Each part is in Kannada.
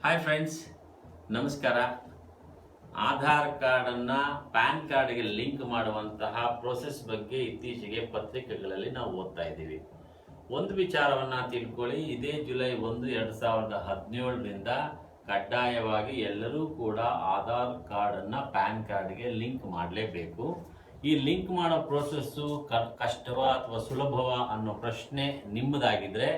ಹಾಯ್ ಫ್ರೆಂಡ್ಸ್, ನಮಸ್ಕಾರ. ಆಧಾರ್ ಕಾರ್ಡನ್ನು ಪ್ಯಾನ್ ಕಾರ್ಡ್ಗೆ ಲಿಂಕ್ ಮಾಡುವಂತಹ ಪ್ರೋಸೆಸ್ ಬಗ್ಗೆ ಇತ್ತೀಚೆಗೆ ಪತ್ರಿಕೆಗಳಲ್ಲಿ ನಾವು ಓದ್ತಾ ಇದ್ದೀವಿ. ಒಂದು ವಿಚಾರವನ್ನು ತಿಳ್ಕೊಳ್ಳಿ, ಇದೇ ಜುಲೈ 1, 2017ರಿಂದ ಕಡ್ಡಾಯವಾಗಿ ಎಲ್ಲರೂ ಕೂಡ ಆಧಾರ್ ಕಾರ್ಡನ್ನು ಪ್ಯಾನ್ ಕಾರ್ಡ್ಗೆ ಲಿಂಕ್ ಮಾಡಲೇಬೇಕು. ಈ ಲಿಂಕ್ ಮಾಡೋ ಪ್ರೋಸೆಸ್ಸು ಕಷ್ಟವಾ ಅಥವಾ ಸುಲಭವಾ ಅನ್ನೋ ಪ್ರಶ್ನೆ ನಿಮ್ಮದಾಗಿದ್ದರೆ,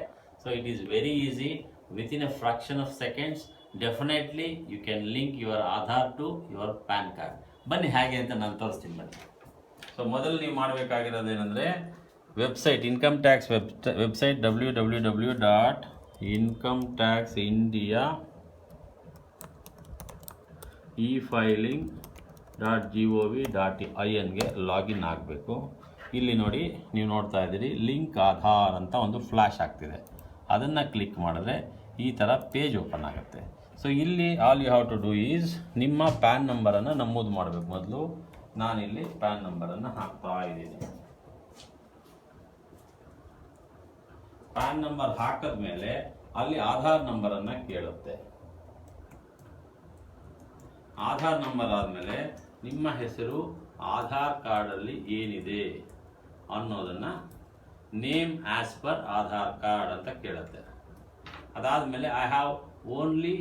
so it is very easy. Within a fraction of seconds, definitely you can link your Aadhaar to your PAN card. ಬನ್ನಿ ಹೇಗೆ ಅಂತ ನಾನು ತೋರಿಸ್ತೀನಿ ಬನ್ನಿ. ಸೊ ಮೊದಲು ನೀವು ಮಾಡಬೇಕಾಗಿರೋದು ಏನಂದರೆ, website income tax website www.incometexindia.efiling.gov.in login ಆಗಬೇಕು. ಇಲ್ಲಿ ನೋಡಿ, ನೀವು ನೋಡ್ತಾ ಇದ್ದೀರಿ ಲಿಂಕ್ ಆಧಾರ್ ಅಂತ ಒಂದು ಫ್ಲ್ಯಾಶ್ ಆಗ್ತಿದೆ. ಅದನ್ನು ಕ್ಲಿಕ್ ಮಾಡಿದ್ರೆ ಈ ಥರ ಪೇಜ್ ಓಪನ್ ಆಗುತ್ತೆ. ಸೊ ಇಲ್ಲಿ all you have to do is ನಿಮ್ಮ ಪ್ಯಾನ್ ನಂಬರನ್ನು ನಮೂದು ಮಾಡಬೇಕು. ಮೊದಲು ನಾನಿಲ್ಲಿ ಪ್ಯಾನ್ ನಂಬರನ್ನು ಹಾಕ್ತಾ ಇದ್ದೀನಿ. ಪ್ಯಾನ್ ನಂಬರ್ ಹಾಕಿದ ಮೇಲೆ ಅಲ್ಲಿ ಆಧಾರ್ ನಂಬರನ್ನು ಕೇಳುತ್ತೆ. ಆಧಾರ್ ನಂಬರ್ ಆದಮೇಲೆ ನಿಮ್ಮ ಹೆಸರು ಆಧಾರ್ ಕಾರ್ಡಲ್ಲಿ ಏನಿದೆ ಅನ್ನೋದನ್ನು name as per Aadhaar card ಅಂತ ಕೇಳುತ್ತೆ. ಅದಾದಮೇಲೆ I have only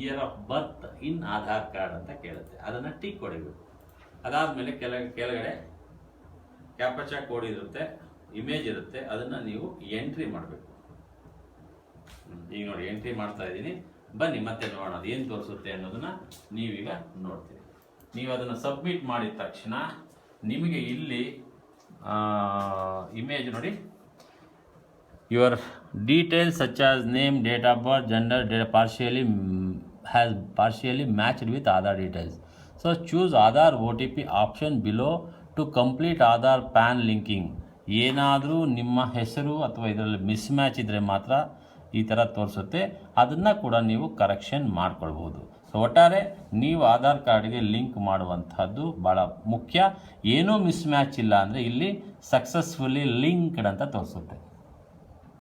year of birth in Aadhaar card ಅಂತ ಕೇಳುತ್ತೆ. ಅದನ್ನು ಟಿಕ್ ಹೊಡಿಬೇಕು. ಅದಾದಮೇಲೆ ಕೆಳಗಡೆ ಕ್ಯಾಪ್ಚಾ ಕೋಡ್ ಇರುತ್ತೆ, ಇಮೇಜ್ ಇರುತ್ತೆ, ಅದನ್ನು ನೀವು ಎಂಟ್ರಿ ಮಾಡಬೇಕು. ಈಗ ನೋಡಿ, ಎಂಟ್ರಿ ಮಾಡ್ತಾ ಇದ್ದೀನಿ. ಬನ್ನಿ ಮತ್ತೆ ನೋಡೋಣ ಅದು ಏನು ತೋರಿಸುತ್ತೆ ಅನ್ನೋದನ್ನು ನೀವೀಗ ನೋಡ್ತೀರಿ. ನೀವು ಅದನ್ನು ಸಬ್ಮಿಟ್ ಮಾಡಿದ ತಕ್ಷಣ ನಿಮಗೆ ಇಲ್ಲಿ ಇಮೇಜ್ ನೋಡಿ, your details such as name, date of birth, gender has partially matched with Aadhaar details. So choose Aadhaar OTP option below to complete Aadhaar PAN linking. ಏನಾದರೂ ನಿಮ್ಮ ಹೆಸರು ಅಥವಾ ಇದರಲ್ಲಿ ಮಿಸ್ ಮ್ಯಾಚ್ ಇದ್ದರೆ ಮಾತ್ರ ಈ ಥರ ತೋರಿಸುತ್ತೆ. ಅದನ್ನು ಕೂಡ ನೀವು ಕರೆಕ್ಷನ್ ಮಾಡ್ಕೊಳ್ಬೋದು. ಸೊ ಒಟ್ಟಾರೆ ನೀವು ಆಧಾರ್ ಕಾರ್ಡ್ಗೆ ಲಿಂಕ್ ಮಾಡುವಂಥದ್ದು ಭಾಳ ಮುಖ್ಯ. ಏನೂ ಮಿಸ್ ಮ್ಯಾಚ್ ಇಲ್ಲ ಅಂದರೆ ಇಲ್ಲಿ ಸಕ್ಸಸ್ಫುಲಿ ಲಿಂಕ್ಡ್ ಅಂತ ತೋರಿಸುತ್ತೆ.